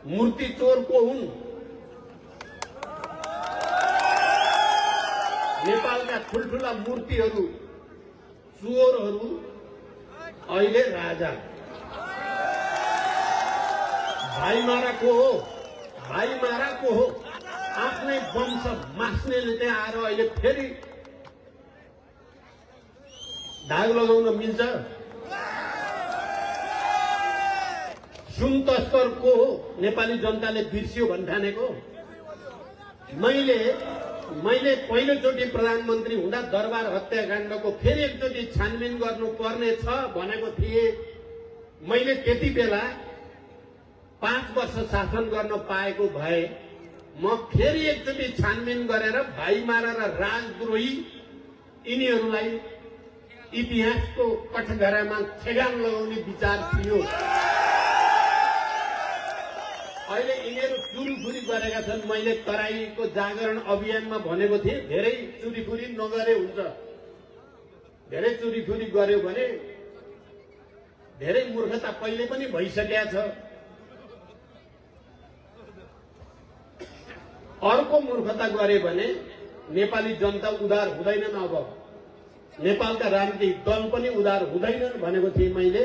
मूर्ति चोर को हुन्? नेपालका ठुल्ठुला मूर्तिहरू चोरहरू अहिले राजा। भाइमारा को हो? भाइमारा को हो? आफ्नै वंश मास्नेले त्यहाँ आएर अहिले फेरि दाग लगाउन मिल्छ? सुन तस्कर को हो? नेपाली जनताले बिर्सियो भन्न ठानेको। मैले पहिलोचोटि प्रधानमन्त्री हुँदा दरबार हत्याकाण्डको फेरि एकचोटि छानबिन गर्नुपर्ने छ भनेको थिए। मैले त्यति बेला 5 वर्ष शासन गर्न पाएको भए म फेरि एकचोटि छानबिन गरेर भाइमारा र राजद्रोही यिनीहरूलाई इतिहासको कठघरामा ठेगान लगाउने विचार थियो। अहिले यिनीहरू चुरीखुरी गरेका छन्। मैले तराईको जागरण अभियानमा भनेको थिएँ, धेरै चुरीखुरी नगरे हुन्छ। धेरै चुरीखुरी गर्यो भने धेरै मूर्खता पहिले पनि भइसकेका छ। अर्को मूर्खता गरे भने नेपाली जनता उदार हुँदैनन्। अब नेपालका राजनीतिक दल पनि उदार हुँदैनन् भनेको थिएँ मैले।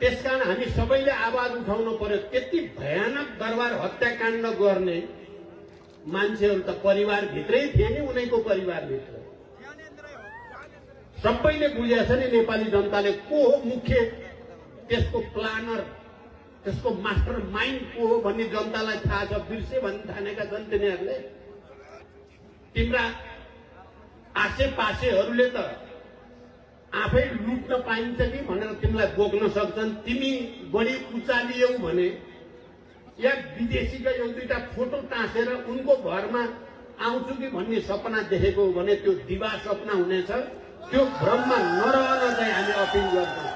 त्यसकारण हामी सबैले आवाज उठाउनु पर्यो। त्यति भयानक दरबार हत्याकाण्ड गर्ने मान्छेहरू त परिवारभित्रै थिए नि, उनीको परिवारभित्र। सबैले बुझेछ नि नेपाली जनताले को हो मुख्य त्यसको प्लानर, त्यसको मास्टर माइन्ड को हो भन्ने जनतालाई थाहा छ। बिर्से भन्ने ठानेका छन् तिनीहरूले। तिम्रा आसेपासेहरूले त आफै लुट्न पाइन्छ कि भनेर तिमीलाई बोक्न सक्छन्। तिमी बढी उचालियौ भने या विदेशीका एक दुईटा फोटो टाँसेर उनको घरमा आउँछु कि भन्ने सपना देखेको हो भने त्यो दिवा सपना हुनेछ। त्यो भ्रममा नरहन चाहिँ हामी अपिल गर्छौँ।